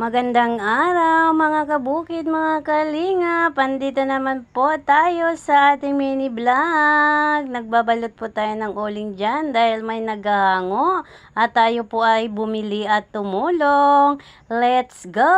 Magandang araw mga kabukid, mga kalingap. Andito naman po tayo sa ating mini vlog. Nagbabalot po tayo ng uling dyan dahil may naghahango at tayo po ay bumili at tumulong. Let's go!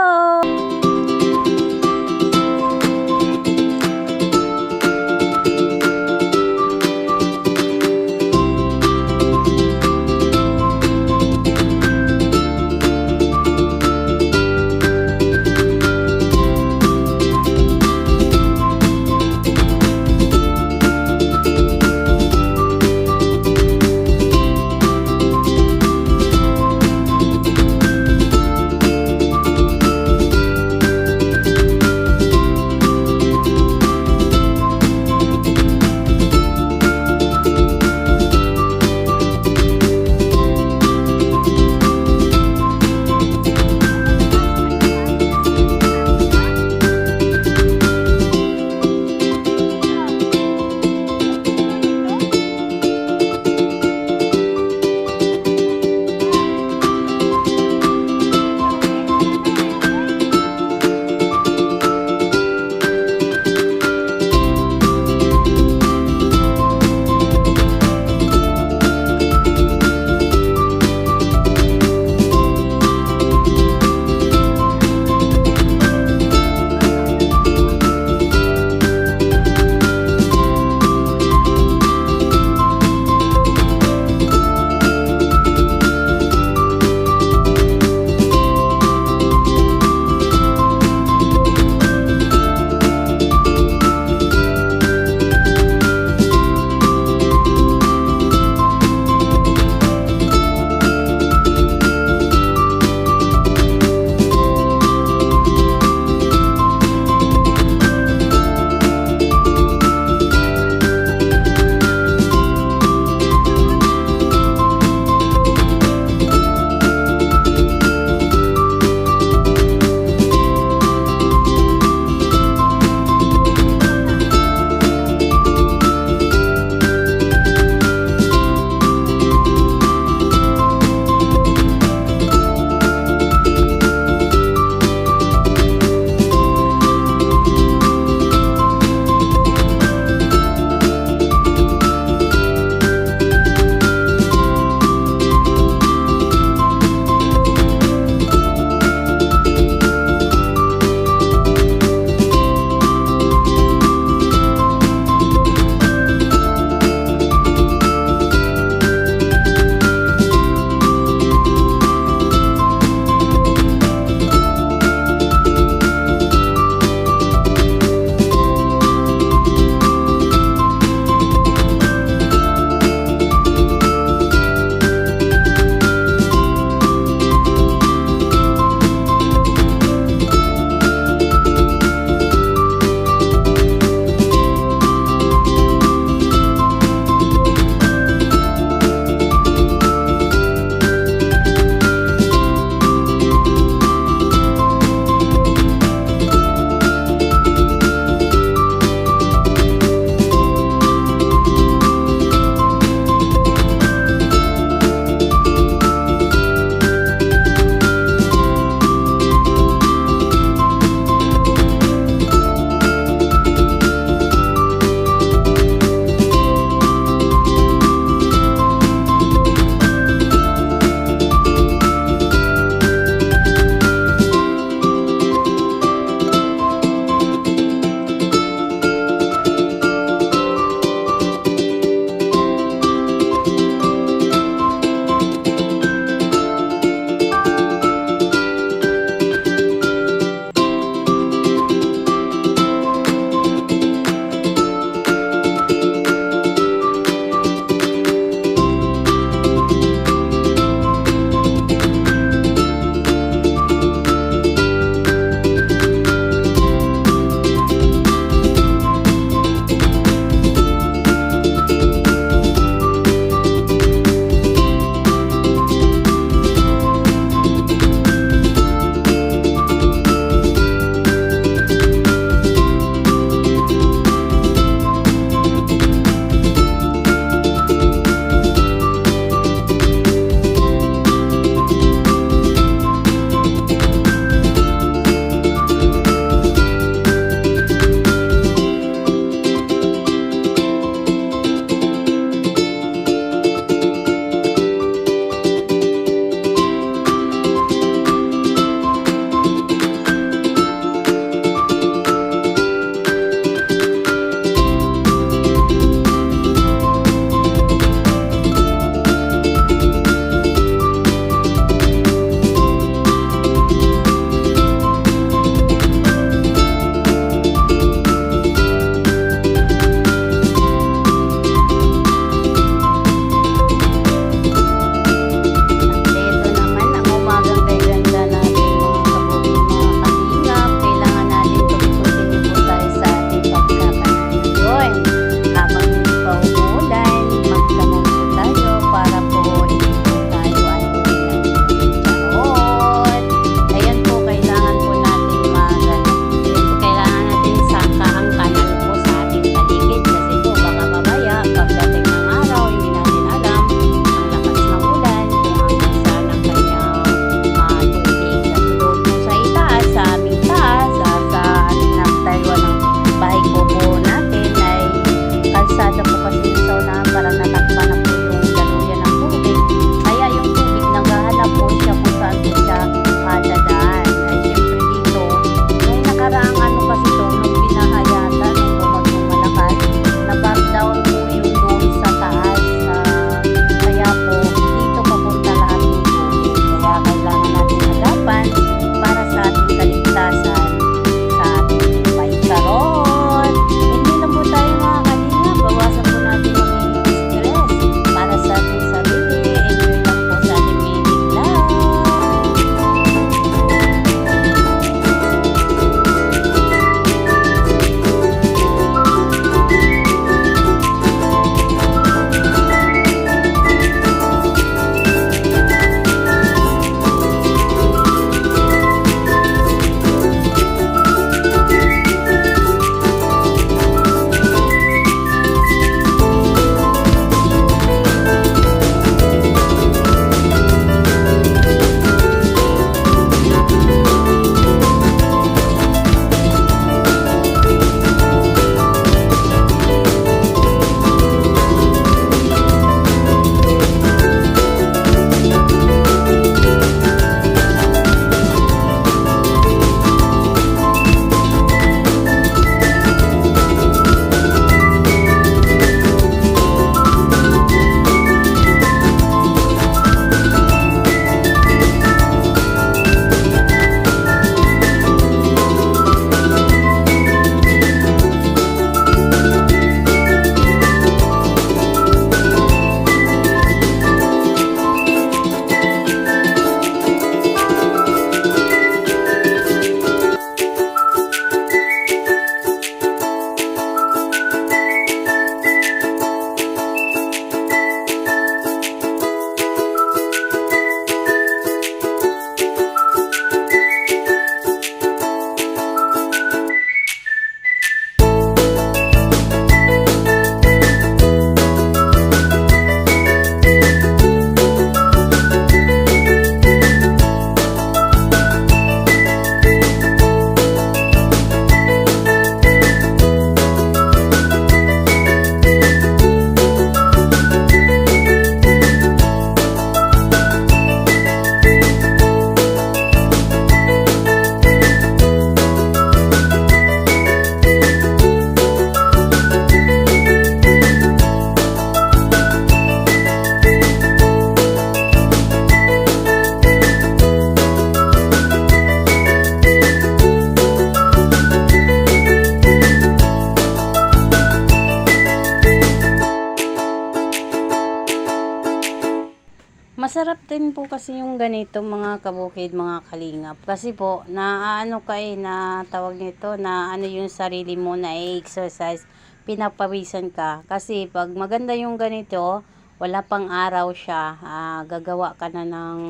Masarap din po kasi yung ganito mga kabukid, mga kalingap. Kasi po, naano ka na tawag nito, na ano yung sarili mo na exercise, pinapawisan ka. Kasi pag maganda yung ganito, wala pang araw siya, gagawa ka na ng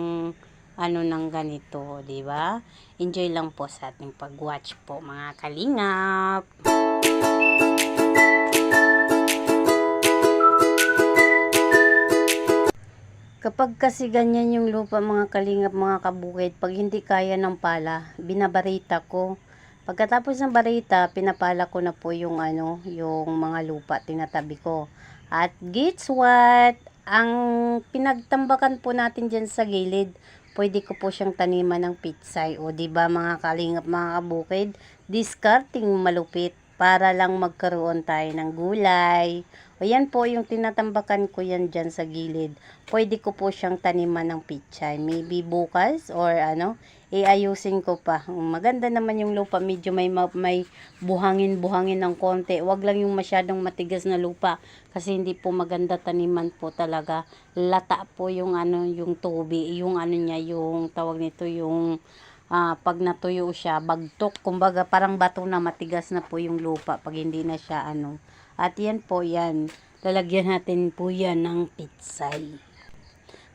ano ng ganito, di ba? Enjoy lang po sa ating pag-watch po mga kalingap. Kapag kasi ganyan yung lupa mga kalingap, mga kabukid, pag hindi kaya ng pala, binabarita ko. Pagkatapos ng barita, pinapala ko na po yung ano, yung mga lupa, tinatabi ko. At gets what? Ang pinagtambakan po natin dyan sa gilid, pwede ko po siyang taniman ng pitsay. O di ba mga kalingap, mga kabukid, discarding malupit para lang magkaroon tayo ng gulay. O yan po yung tinatambakan ko yan dyan sa gilid. Pwede ko po siyang taniman ng pichay. Maybe bukas or ano, iayusin ko pa. Maganda naman yung lupa. Medyo may buhangin-buhangin ng konti. Wag lang yung masyadong matigas na lupa. Kasi hindi po maganda taniman po talaga. Lata po yung ano, yung tubi. Yung ano niya, yung tawag nito, yung pag natuyo siya, bagtok. Kumbaga parang bato na, matigas na po yung lupa pag hindi na siya ano. At yan po yan. Lalagyan natin po yan ng pitsay.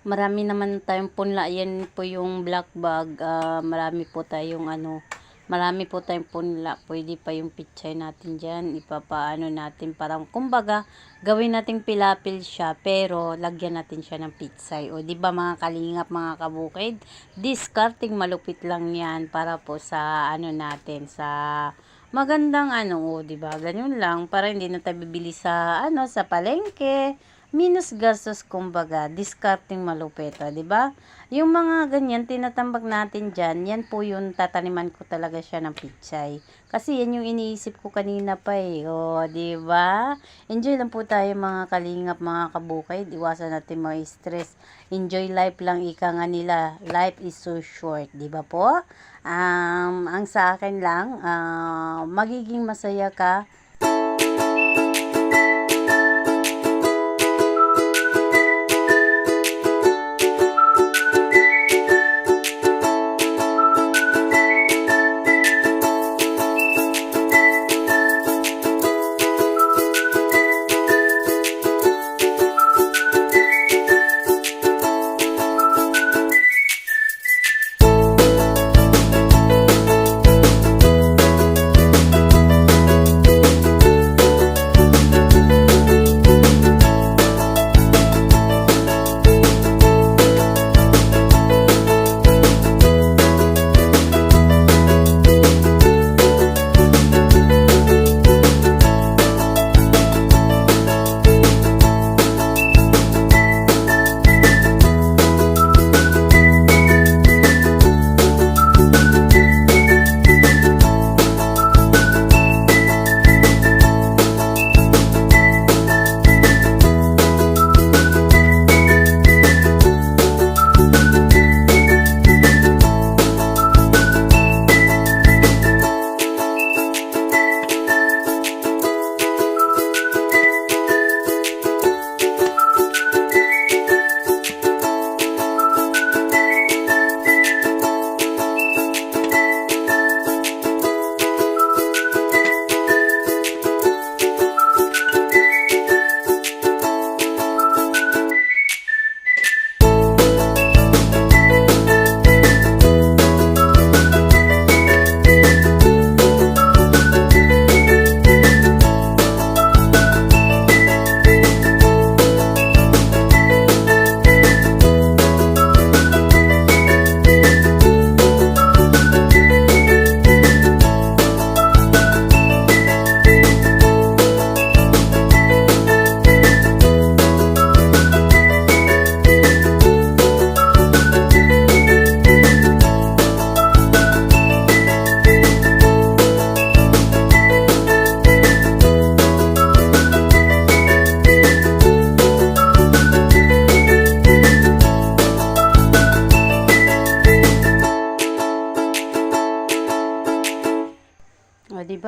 Marami naman tayong punla. Yan po yung black bag. Marami po tayong ano. Marami po tayong punla. Pwede pa yung pitsay natin dyan. Ipapaano natin. Parang kumbaga gawin nating pilapil siya. Pero lagyan natin siya ng pitsay. O diba mga kalingap, mga kabukid? Discarding malupit lang yan. Para po sa ano natin. Sa magandang ano, di ba? Ganyan lang para hindi na tayo bibili sa ano, sa palengke. Minus gastos kumbaga, discarding malupeta, di ba? Yung mga ganyan tinatambak natin diyan, yan po yung tataniman ko talaga siya ng pitsay. Kasi yan yung iniisip ko kanina pa eh. O, di ba? Enjoy lang po tayo mga kalingap, mga kabukid. Iwasan natin mga stress. Enjoy life lang, ika nga nila. Life is so short, di ba po? Ang sa akin lang, magiging masaya ka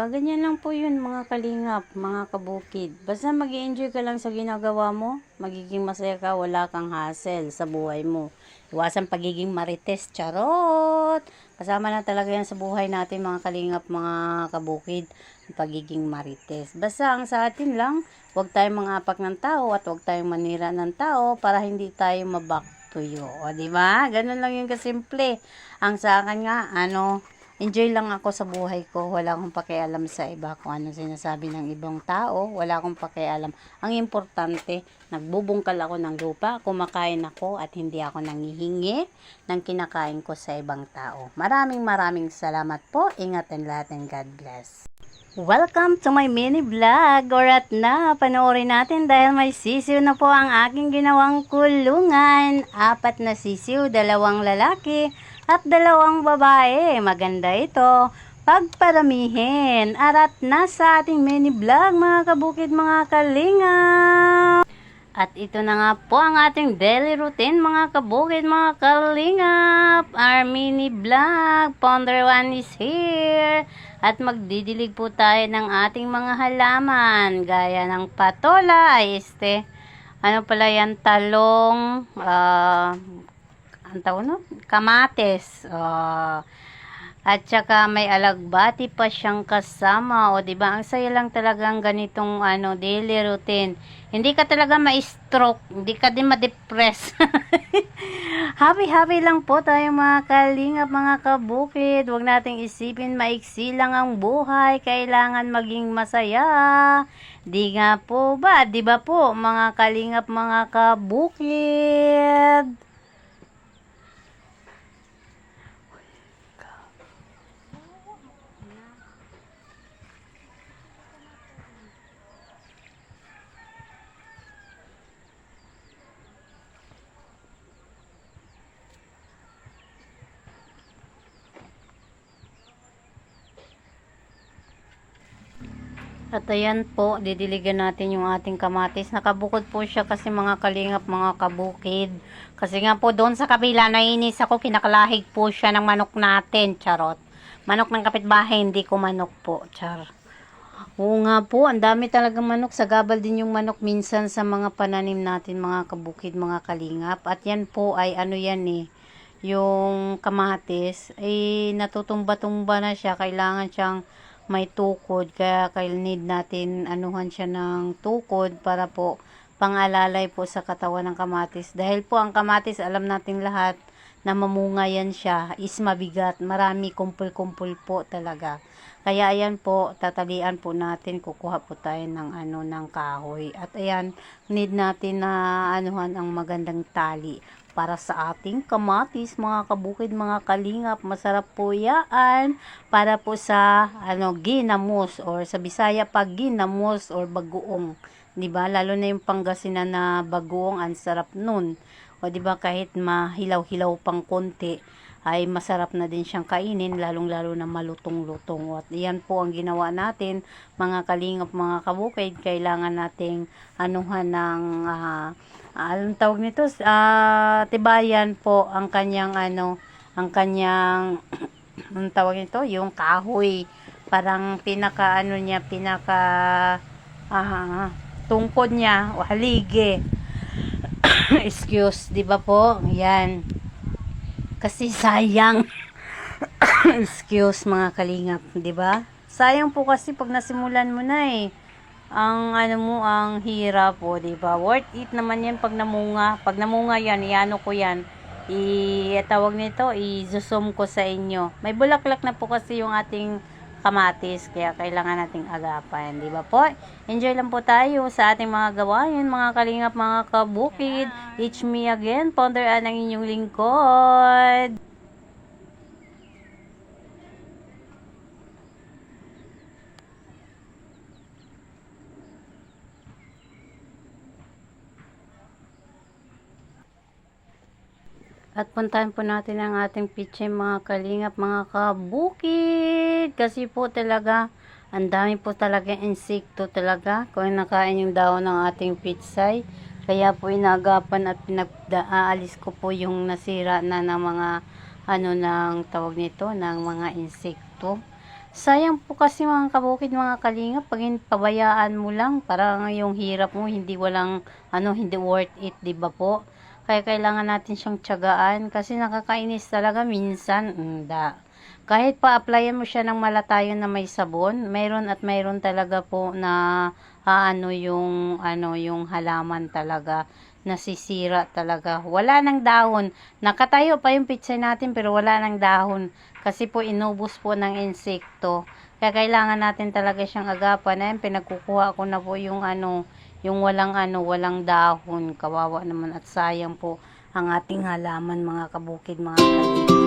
Ganyan lang po yun mga kalingap, mga kabukid. Basta mag-enjoy ka lang sa ginagawa mo, magiging masaya ka, wala kang hassle sa buhay mo. Iwasan pagiging marites, charot! Kasama na talaga yan sa buhay natin mga kalingap, mga kabukid, pagiging marites. Basta ang sa atin lang, huwag tayong mangapak ng tao at huwag tayong manira ng tao para hindi tayo mabaktuyo. O, diba? Ganun lang yung kasimple. Ang sa akin nga, enjoy lang ako sa buhay ko. Wala akong pakialam sa iba kung ano sinasabi ng ibang tao. Wala akong pakialam. Ang importante, nagbubungkal ako ng lupa, kumakain ako at hindi ako nangihingi ng kinakain ko sa ibang tao. Maraming salamat po. Ingat ang lahat and God bless. Welcome to my mini vlog. Orat na, panoorin natin dahil may sisiw na po ang aking ginawang kulungan. 4 na sisiw, 2 lalaki at 2 babae. Maganda ito. Pagparamihin. Arat na sa ating mini vlog mga kabukid, mga kalingap. At ito na nga po ang ating daily routine mga kabukid, mga kalingap. Our mini vlog, Ponder 1 is here. At magdidilig po tayo ng ating mga halaman. Gaya ng patola, ano pala yan, talong, ang tawag no? Kamates. At saka may alagbati pa siyang kasama. O diba, ang saya lang talagang ganitong daily routine. Hindi ka talaga ma-stroke, hindi ka din ma-depress. Happy lang po tayo mga kalingap, mga kabukid. Huwag nating isipin maiksi lang ang buhay. Kailangan maging masaya. Di nga po ba? Di ba po mga kalingap, mga kabukid? At ayan po, didiligan natin yung ating kamatis. Nakabukod po siya kasi mga kalingap, mga kabukid. Kasi nga po doon sa kabila, nainis ako, kinakalahig po siya ng manok natin. Charot. Manok ng kapitbahay, hindi ko manok po. Char. Oo nga po, ang dami talagang manok. Sagabal din yung manok minsan sa mga pananim natin, mga kabukid, mga kalingap. At yan po ay yung kamatis, ay natutumba-tumba na siya. Kailangan siyang may tukod, kaya need natin anuhan siya ng tukod para po pangalalay po sa katawan ng kamatis. Dahil po ang kamatis, alam nating lahat na mamunga yan siya, is mabigat, marami kumpul-kumpul po talaga. Kaya ayan po, tatalian po natin, kukuha po tayo ng ng kahoy. At ayan, need natin na anuhan ang magandang tali para sa ating kamatis, mga kabukid, mga kalingap. Masarap po yan para po sa ginamos, or sa Bisaya pag ginamos or bagoong, 'di ba? Lalo na yung Pangasinan na bagoong, ang sarap nun. O 'di ba, kahit mahilaw-hilaw pang konti ay masarap na din siyang kainin, lalong-lalo na malutong-lutong. At iyan po ang ginawa natin, mga kalingap, mga kabukid. Kailangan nating anuhan ng anong tawag nito, tibayan po ang kanyang ang kanyang anong tawag nito, yung kahoy, parang pinaka tungkod niya o haligi. Excuse, di ba po? Yan. Kasi sayang. Excuse mga kalingap, di ba? Sayang po kasi pag nasimulan mo na ang ang hirap po, di ba? Worth it naman yan pag namunga. Pag namunga yan, ko yan. Tawag nito, i-zoom ko sa inyo. May bulaklak na po kasi yung ating kamatis, kaya kailangan nating agapan, di ba po? Enjoy lang po tayo sa ating mga gawain, mga kalingap, mga kabukid. It's me again, Ponder Ann, ang inyong lingkod. At puntahan po natin ang ating pitchay, mga kalingap, mga kabukid. Kasi po talaga, ang dami po talaga insekto talaga kung nakain yung daon ng ating pitchay. Kaya po inagapan at pinag-aalis ko po yung nasira na ng mga ng tawag nito, ng mga insekto. Sayang po kasi mga kabukid, mga kalingap, pag pabayaan mo lang, parang yung hirap mo hindi walang hindi worth it, 'di ba po? Kaya kailangan natin siyang tiyagaan kasi nakakainis talaga minsan. Kahit pa-applyan mo siya ng malatayon na may sabon, mayroon at mayroon talaga po na yung halaman talaga nasisira talaga. Wala ng dahon. Nakatayo pa yung pitsay natin pero wala ng dahon kasi po inubos po ng insekto. Kaya kailangan natin talaga siyang agapan. Ayun, pinagkukuha ko na po yung yung walang dahon. Kawawa naman at sayang po ang ating halaman mga kabukid, mga kalingap.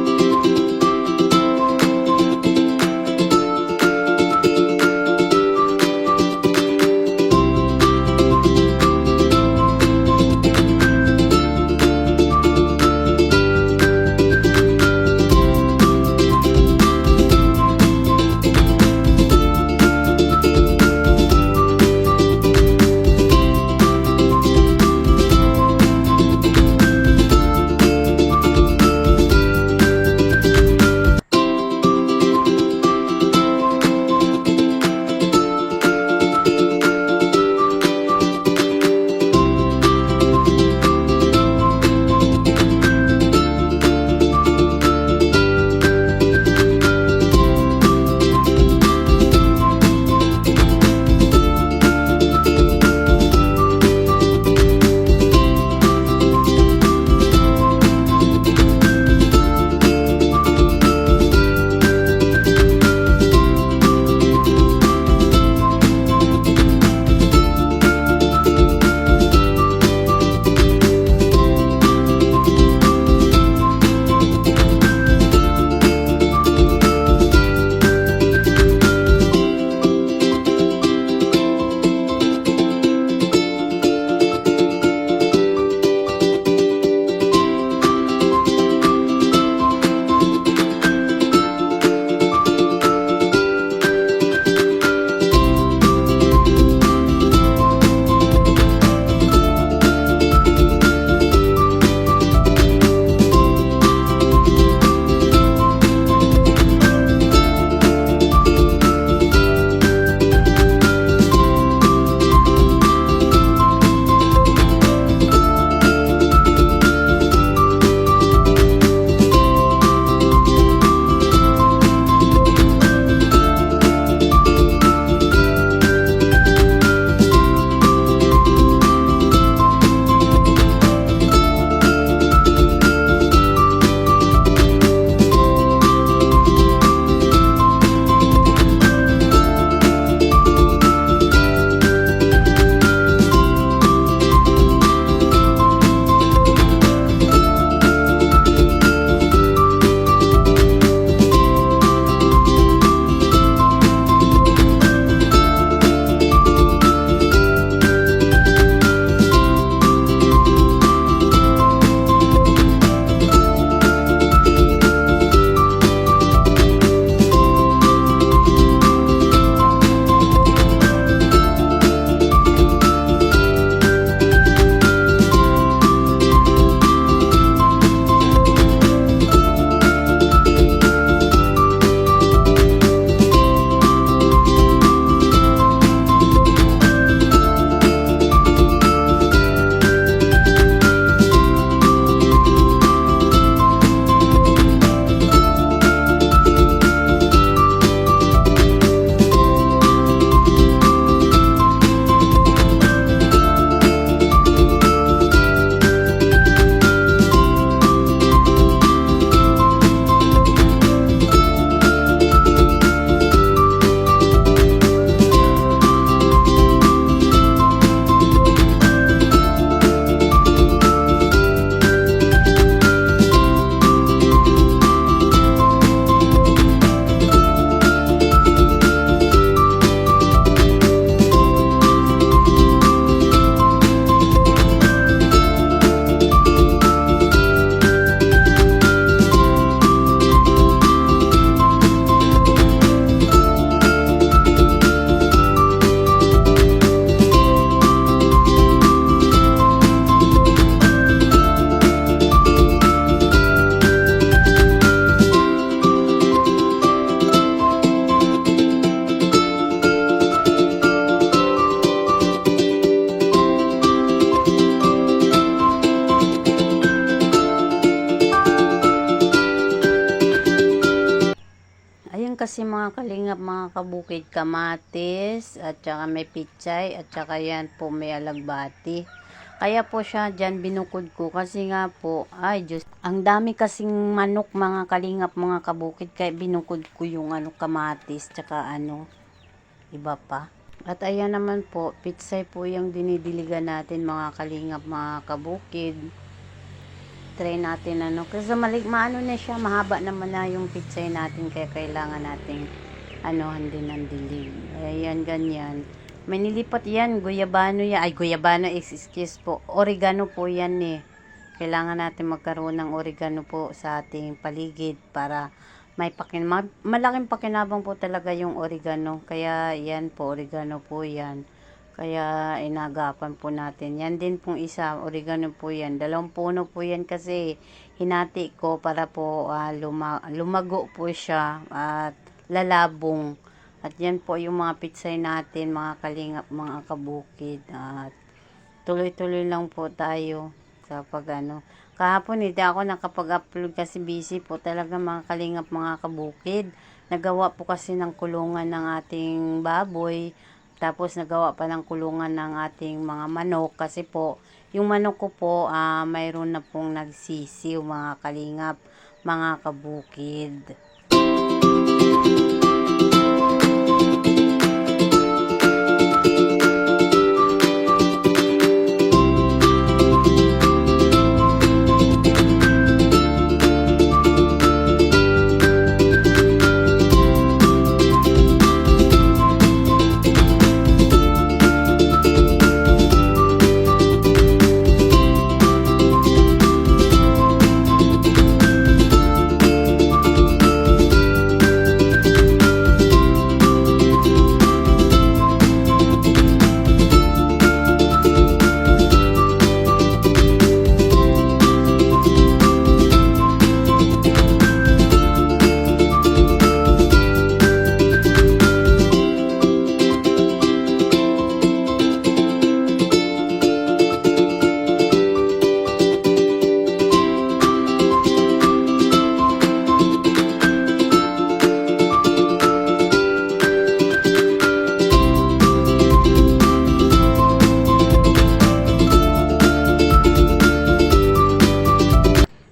kasi mga kalingap, mga kabukid, kamatis, at saka may pichay, at saka yan po may alagbati. Kaya po siya dyan binukod ko kasi nga po, ay Diyos, ang dami kasing manok mga kalingap, mga kabukid, kaya binukod ko yung kamatis, tsaka iba pa. At ayan naman po, pichay po yung dinidiligan natin mga kalingap, mga kabukid. Try natin kasi maano na siya, mahaba naman na yung pichay natin, kaya kailangan nating din ang dilig. Ayan, ganyan. May nilipat yan, guyabano yan. Ay, guyabano, excuse po. Oregano po yan eh. Kailangan natin magkaroon ng oregano po sa ating paligid para may malaking pakinabang po talaga yung oregano. Kaya yan po, oregano po yan. Kaya inagapan po natin. Yan din pong isa, oregano po yan. 2 puno po yan kasi hinati ko para po lumago po siya at lalabong. At yan po yung mga pichay natin, mga kalingap, mga kabukid. At tuloy-tuloy lang po tayo sa Kahapon hindi ako nakapag-upload kasi busy po talaga mga kalingap, mga kabukid. Nagawa po kasi ng kulungan ng ating baboy. Tapos nagawa pa ng kulungan ng ating mga manok kasi po, yung manok ko po, mayroon na pong nagsisiw mga kalingap, mga kabukid.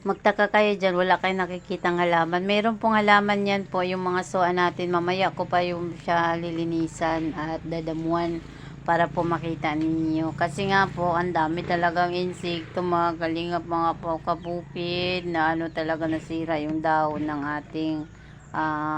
Magtaka kayo dyan, wala kayo nakikitang halaman. Meron pong halaman yan po, yung mga soa natin. Mamaya ko pa yung siya lilinisan at dadamuan para po makita ninyo. Kasi nga po, ang dami talagang insekto, mga kalingap, mga kabukid, na talaga nasira yung dahon ng ating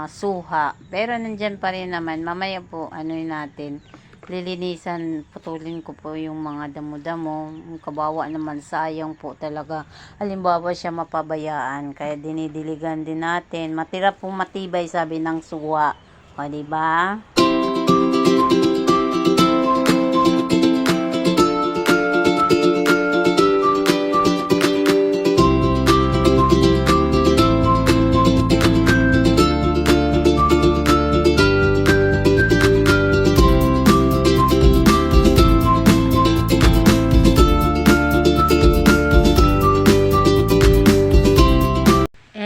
suha. Pero nandyan pa rin naman. Mamaya po, natin, lilinisan, putulin ko po yung mga damo-damo. Kabawa naman, sayang po talaga. Halimbawa siya mapabayaan, kaya dinidiligan din natin. Matira po matibay, sabi ng suwa. O, diba?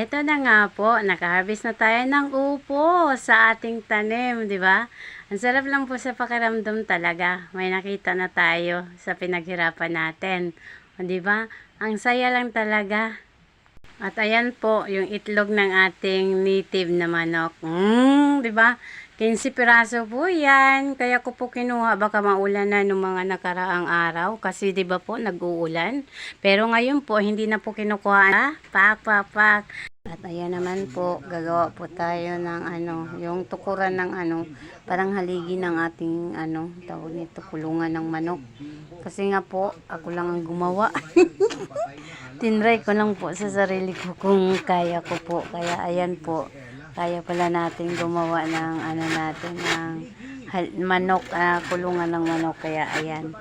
Ito na nga po, nakaharvest na tayo ng upo sa ating tanim, di ba? Ang sarap lang po sa pakiramdam talaga. May nakita na tayo sa pinaghirapan natin. O, di ba? Ang saya lang talaga. At ayan po, yung itlog ng ating native na manok. Di ba? 15 piraso po yan. Kaya ko po kinuha, baka maulan na nung mga nakaraang araw. Kasi di ba po, nag-uulan. Pero ngayon po, hindi na po kinukuha. Pak. At ayan naman po, gagawa po tayo ng yung tukuran ng parang haligi ng ating tawag nito, kulungan ng manok. Kasi nga po, ako lang ang gumawa. Tinry ko lang po sa sarili ko kung kaya ko po. Kaya ayan po, kaya pala natin gumawa ng ng manok, kulungan ng manok. Kaya ayan,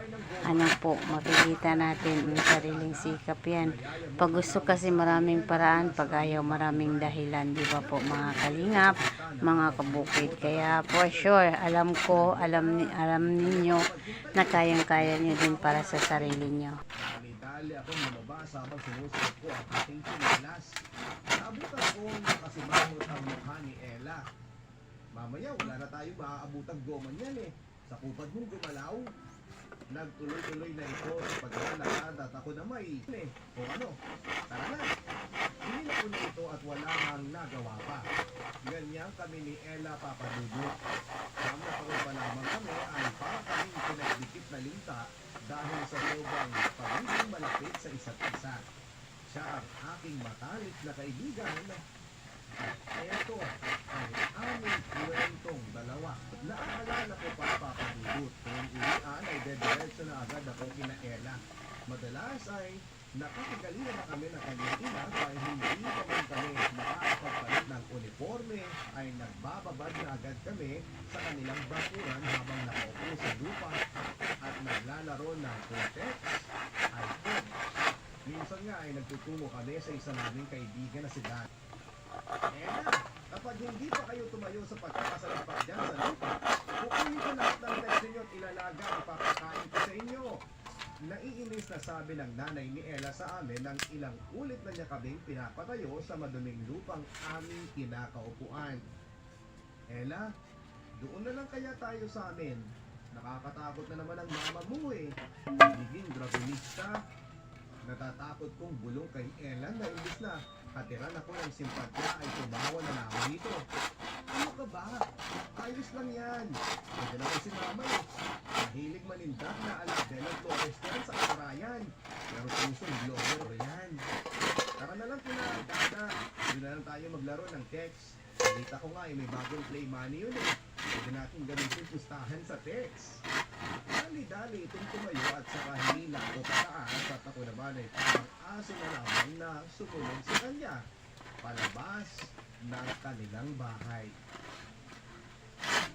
makikita natin yung sariling sikap yan. Pag gusto kasi maraming paraan, pag ayaw maraming dahilan, di ba po mga kalingap, mga kabukid. Kaya for sure, alam ninyo na kayang-kaya nyo din para sa sarili nyo. Ako mababasa habang sinusunod ko ang ating pinilas. Nabutan kong nakasimangot ang mukha ni Ella. Mamaya wala na tayo maaabutang goman yan eh. Sa kupad mong gumalaw. Nagtuloy-tuloy na ito sa paglalakad at ako na may o ano, tara na. Hinila ko na ito at wala hang nagawa pa. Ganyan kami ni Ella Papadudut. Ang nakaroon pa lamang kami ay para kaming pinagdikit na linta dahil sa sobrang pagiging malapit sa isa't isa. Siya ang aking matalik na kaibigan. Ito ang aming kwentong dalawa. Naaalala ko pa Papadudut. Tuwing uwian ay dediretso na agad ako kina Ella. Madalas ay nakakagalingan na kami ng kanyang ina dahil hindi pa man kami nakakapagpalit ng uniforme ay nagbababad na agad kami sa kanilang bakuran habang nakaupo sa lupa at naglalaro ng context, iPod. Minsan nga ay nagtutungo kami sa isa naming kaibigan na si Dan. Ella, kapag hindi pa kayo tumayo sa pagkakasalagpak dyan sa lupa, kukunin ko lahat ng text ninyo at ilalaga ang papakain ko sa inyo. Naiinis na sabi ng nanay ni Ella sa amin nang ilang ulit na niya kaming pinapatayo sa maduming lupang aming kinakaupuan. Ella, doon na lang kaya tayo sa amin. Nakakatakot na naman ang mama mo eh. Nagiging gravelista. Natatakot kong bulong kay Ella na imbis na katiran ako ng simpatya ay tumawa na namin dito. Ano ka ba? Ayos lang yan. Pwede naman si mama eh. Mahilig manindak na Alabella Flores yan sa Karayan. Pero pusong blogger yan. Tara na lang pinagkada. Doon na lang tayo maglaro ng text. Nakita ko nga eh, may bagong play money yun eh. Pwede natin gamitin pustahan sa text. Dali-dali itong tumayo at saka hinila ko pataas at ako naman ay parang aso na lamang na sumunod sa kanya. Palabas ng kanilang bahay.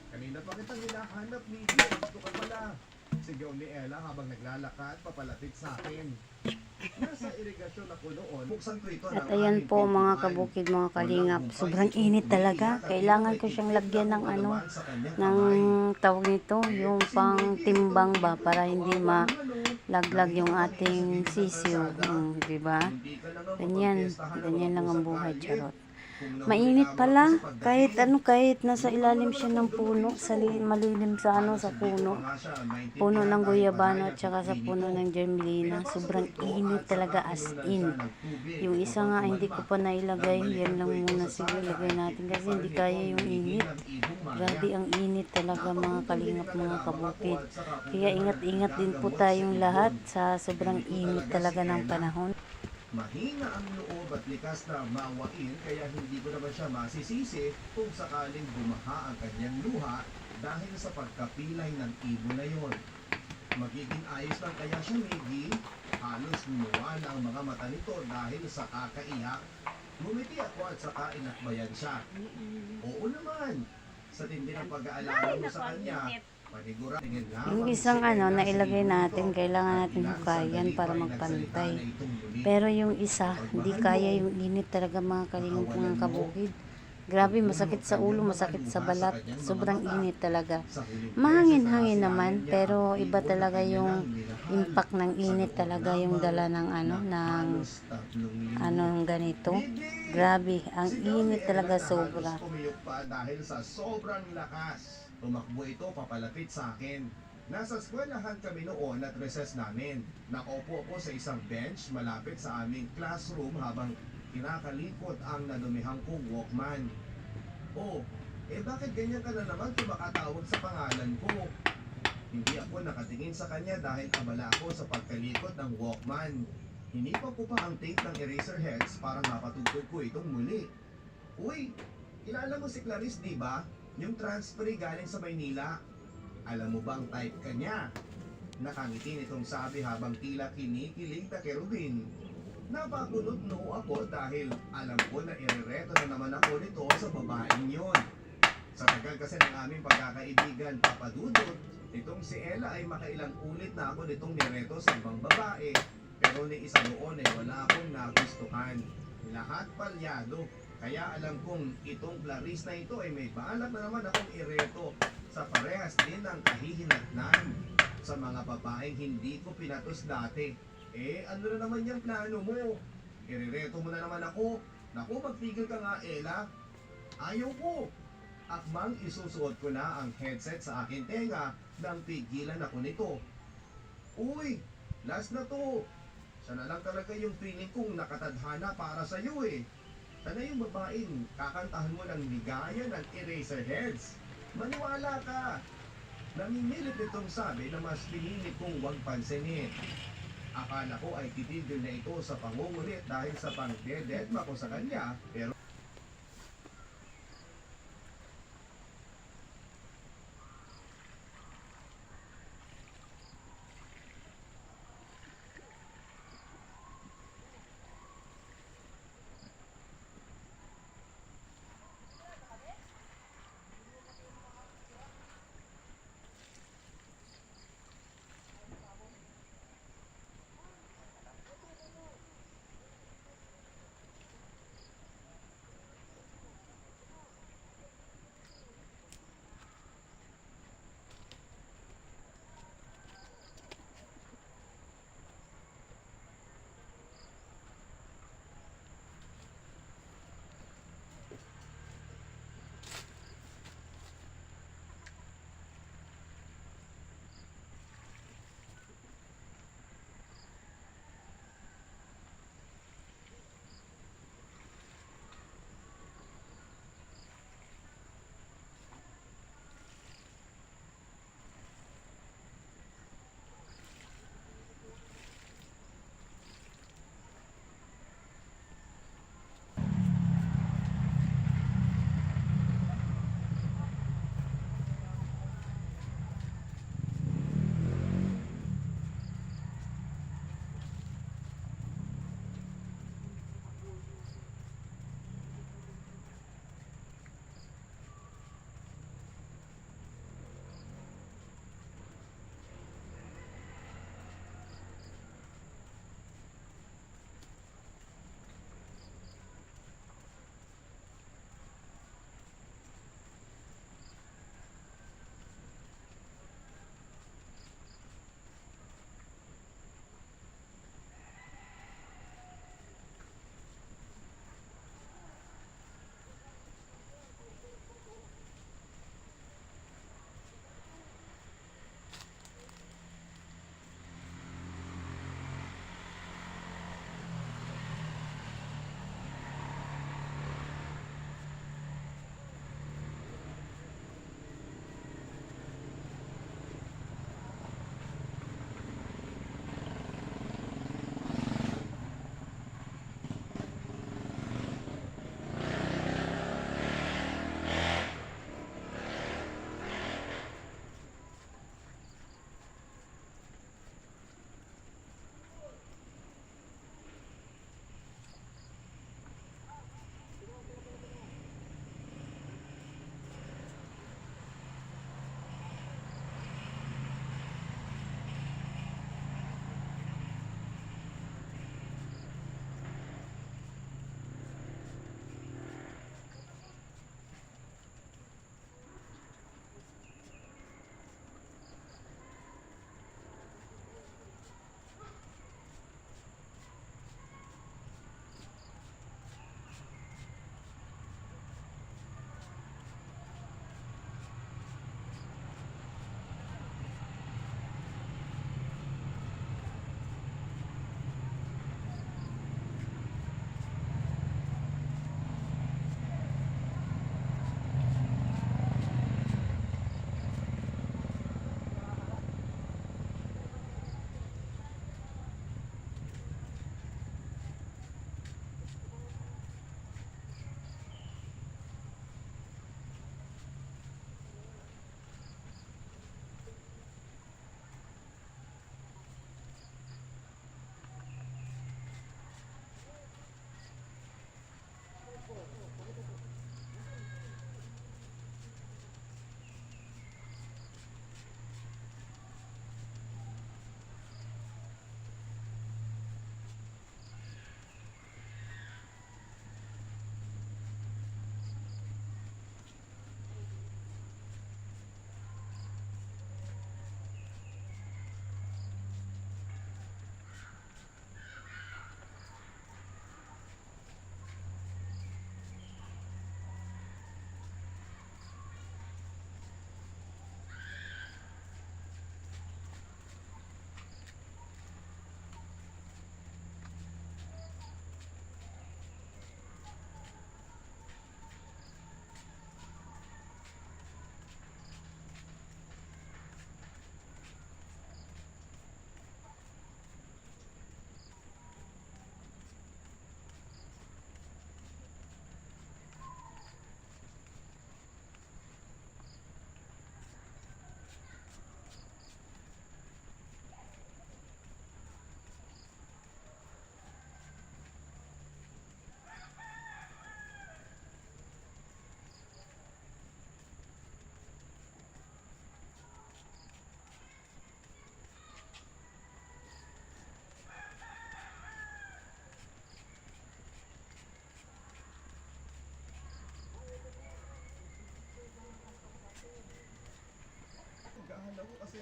Kanina pa kitang hinahanap, Miggy. Gusto ka pala. Sigaw ni Ella habang naglalakad papalapit sa akin. Nasa irigasyon ako noon. Buksan ko ito At ayan po mga kabukid, mga kalingap. Sobrang init talaga. Kailangan ko siyang lagyan ng ng tawag nito, yung pang timbang ba para hindi malaglag yung ating sisiw. Diba? Ganyan lang ang buhay, charot. Mainit pala, kahit nasa ilalim siya ng puno, malilim sa sa puno ng guyabano at saka sa puno ng germelina. Sobrang init talaga, as in. Yung isa nga hindi ko pa nailagay, yan lang muna, sige ilagay natin kasi hindi kaya yung init. Grabe ang init talaga mga kalingap, mga kabukid. Kaya ingat-ingat din po tayong lahat sa sobrang init talaga ng panahon. Mahina ang loob at likas na maawain kaya hindi ko naman siya masisisi kung sakaling bumaha ang kanyang luha dahil sa pagkapilay ng ibon na yon. Magiging ayos lang kaya siya, Miggy? Halos lumuwa na ang mga mata nito dahil sa kakaiyak. Ngumiti ako at saka inakbayan siya. Oo naman, sa tindi ng pag-aalala mo sa kanya, yung isang nailagay natin, kailangan natin hukayan para magpantay. Pero yung isa, hindi kaya yung init talaga mga kalingap, mga kabukid. Grabe, masakit sa ulo, masakit sa balat. Sobrang init talaga. Mahangin-hangin naman, pero iba talaga yung impact ng init talaga yung dala ng ganito. Grabe, ang init talaga sobra. Dahil sa sobrang lakas. Tumakbo ito papalapit sa akin. Nasa eskwelahan kami noon at recess namin. Nakaupo ako sa isang bench malapit sa aming classroom habang kinakalikot ang nadumihang kong Walkman. Oh, bakit ganyan ka na naman tumakatawag sa pangalan ko? Hindi ako nakatingin sa kanya dahil abala ako sa pagkalikot ng Walkman. Hinipa ko pa ang tape ng Eraserheads para mapatugtog ko itong muli. Uy, kilala mo si Clarice, di ba? Yung transferee galing sa Maynila. Alam mo bang type ka niya? Nakangiti nitong sabi habang tila kinikilig na kerubin. Napakunod noo ako dahil alam ko na irereto na naman ako nito sa babaeng yon. Sa tagal kasi ng aming pagkakaibigan, Papadudot, itong si Ella ay makailang ulit na ako nitong nireto sa ibang babae. Pero ni isa noon ay wala akong nagustuhan. Lahat palyado. Kaya alam kong itong Clarice na ito ay may balak na naman akong ireto sa parehas din ng kahihinatnan sa mga babaeng hindi ko pinatos dati. Ano na naman yung plano mo? Irereto mo na naman ako. Naku, magpigil ka nga, Ella. Ayaw ko. Akmang isusuot ko na ang headset sa akin tenga nang pigilan ako nito. Uy, last na to. Siya na lang talaga yung feeling kong nakatadhana para sa iyo eh. Sana yung babaeng kakantahan mo ng ligaya ng Eraserheads. Maniwala ka. Namimilit itong sabi na mas pinili kong huwag pansinin. Akala ko ay titigil na ito sa pangungulit dahil sa pangdededma ko sa kanya, pero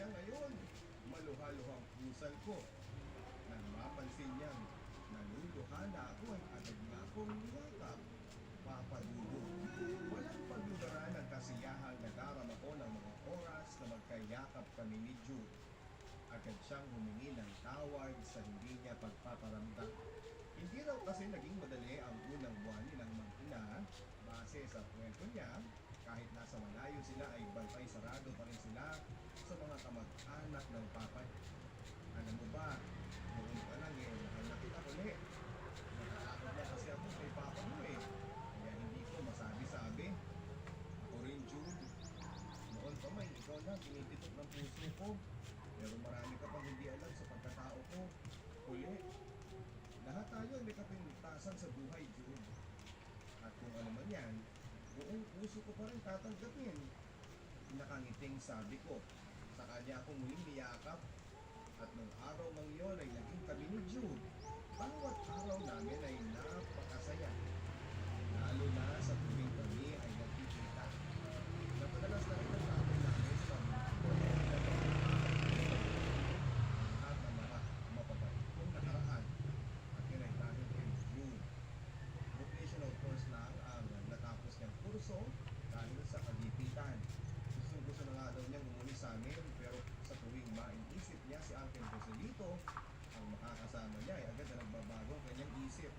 ngayon, maluha-luhang pusan ko. Nang mapansin niyang naluluha na ako ay agad nga akong niyakap. Papadugo. Walang paglugaran ang kasiyahang nadarama ko ng mga oras na magkayakap kami ni Jude. Agad siyang humingi ng tawad sa hindi niya pagpaparamdam. Hindi raw kasi naging madali ang unang buwan nilang mag-ina. Base sa kwento niya, kahit nasa malayo sila ay bantay sarado pa rin sila sa mga kamag-anak ng papa. Alam mo ba, noon pa lang nakalakit ako ulit. Nakatakot na kasi ako kay papa mo kaya hindi ko masabi-sabi. Ako rin, Jude. Noon pa may ikaw na tinipitok ng puso ko. Pero marami ka pang hindi alam sa pagkatao ko. Uli. Lahat tayo may kapintasan sa buhay, Jude. At kung ano man yan, buong puso ko pa rin tatanggapin. Nakangiting sabi ko. Sa kanya ako muling niyakap. At nung araw mang yun ay naging kami ni Jude. Bawat araw namin ay napakasaya. Lalo na sa tuwing kami ay nagkikita. Napadalas na rin ang tatay namin sa at ang mga mapapait kong nakaraan. At yun ay dahil kay Jude. Vocational course lang ang natapos niyang kurso dahil sa kagipitan. Gusto na nga daw niyang umuli sa amin, pero sa tuwing maiisip niya si Uncle Joselito, ang makakasama niya ay agad na nagbabago ang kanyang isip.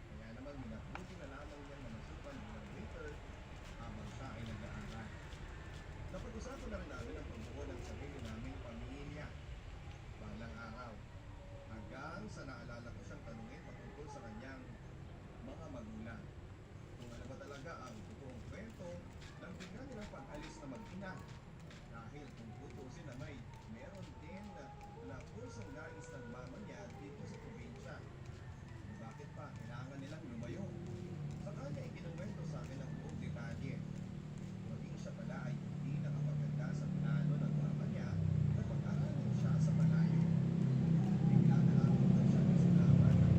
Kaya naman minabuti na lamang niya na masukan bilang waiter habang siya ay nag-aaral. Napag-usapan na rin namin ang pagbuo ng sarili naming pamilya. Balang araw, hanggang sa naalala ko siyang tanungin patungkol sa kanyang mga magulang. Kung ano ba talaga ang totoong kwento ng bigla nilang pag-alis na mag-ina. Dahil kung tutuusin na meron din na kursong nais ng mama niya dito sa probinsya. Bakit pa kailangan nilang lumayo? Sa kanya ay kinuwento sa akin ang buong detalye. Maging siya pala ay hindi nakapaganda sa plano ng mama niya na pag-aralin siya sa malayo. Bigla na lang siya nasilaman ng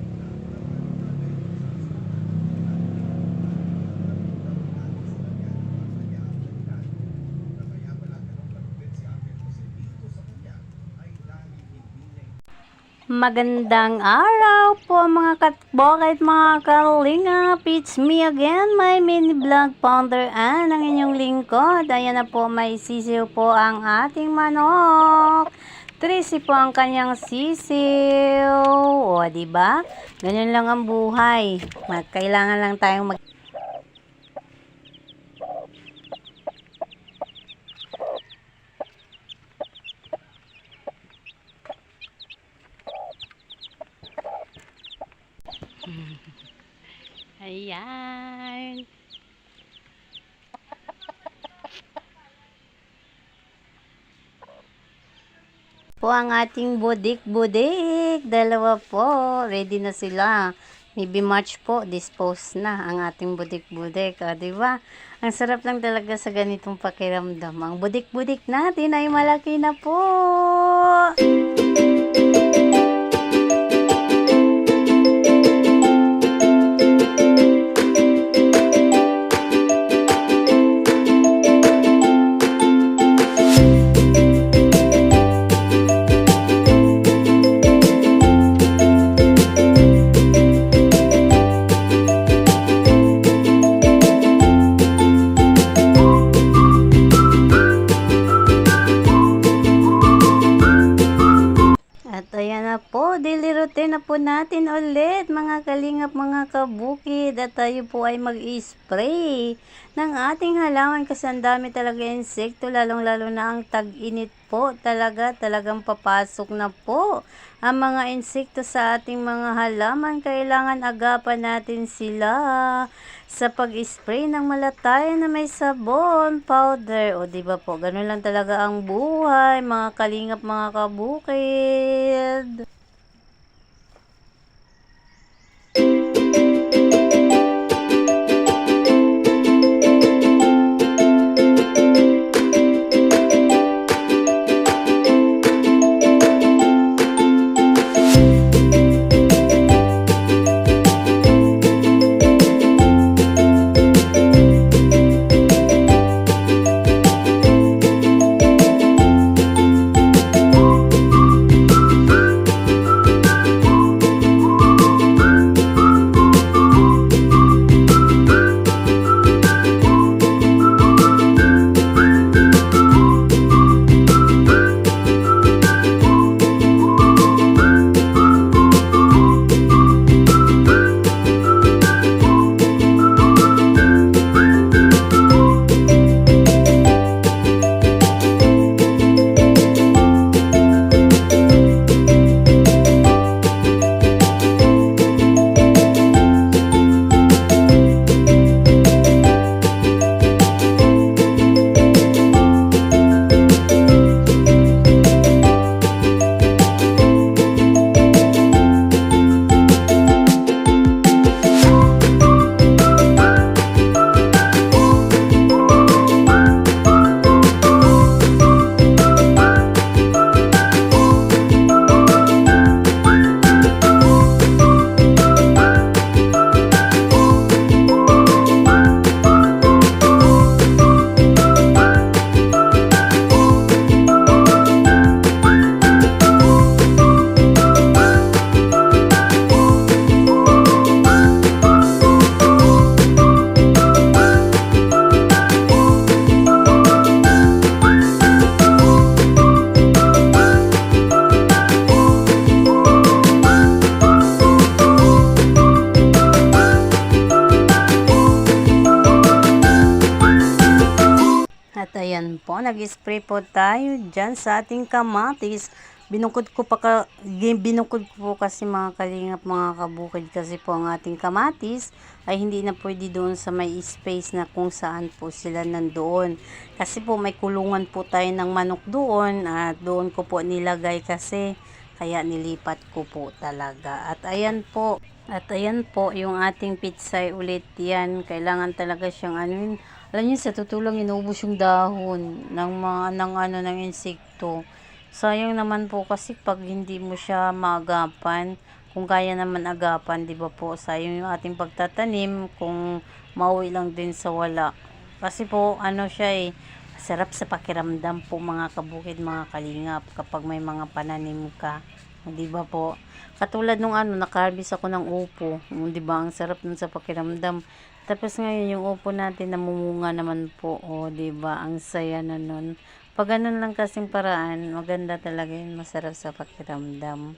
Magandang araw po mga katbokit, mga kalingap. It's me again, my mini vlog founder Ann, ang inyong lingkod. Ayan na po, may sisiw po ang ating manok. 13 po ang kanyang sisiw. O, diba? Ganyan lang ang buhay. Kailangan lang tayong Ayan. Po ang ating budik-budik. Dalawa po. Ready na sila. Maybe March po, dispose na ang ating budik-budik. O, diba? Ang sarap lang talaga sa ganitong pakiramdam. Ang budik-budik natin ay malaki na po. Ayan na po, daily routine na po natin ulit mga kalingap, mga kabukid, at tayo po ay mag-spray ng ating halaman kasi ang dami talaga insekto, lalong-lalo na ang tag-init po, talagang papasok na po ang mga insekto sa ating mga halaman. Kailangan agapan natin sila sa pag-spray ng malatayan na may sabon, powder. O diba po, ganun lang talaga ang buhay, mga kalingap, mga kabukid. po, nag-spray po tayo dyan sa ating kamatis. Binukod ko po kasi mga kalingap, mga kabukid, kasi po ang ating kamatis ay hindi na pwede doon sa may space na kung saan po sila nandoon. Kasi po may kulungan po tayo ng manok doon at doon ko po nilagay kasi kaya nilipat ko po talaga. At ayan po yung ating pitsay ulit yan. Kailangan talaga siyang alam niyo, sa tutulong inubos yung dahon ng insekto. Sayang naman po kasi pag hindi mo siya maagapan, kung kaya naman agapan, di ba po, sayang yung ating pagtatanim kung mauwi lang din sa wala. Kasi po, siya sarap sa pakiramdam po mga kabukid, mga kalingap, kapag may mga pananim ka. Di ba po? Katulad nung naka-harvest ako ng upo, di ba, ang sarap nun sa pakiramdam. Tapos ngayon yung upo natin namumunga naman po, di ba, ang saya na nun. Pag ganun lang kasing paraan, maganda talaga yun, masarap sa pakiramdam.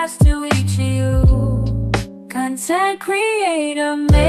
Here's to each of you, content creator.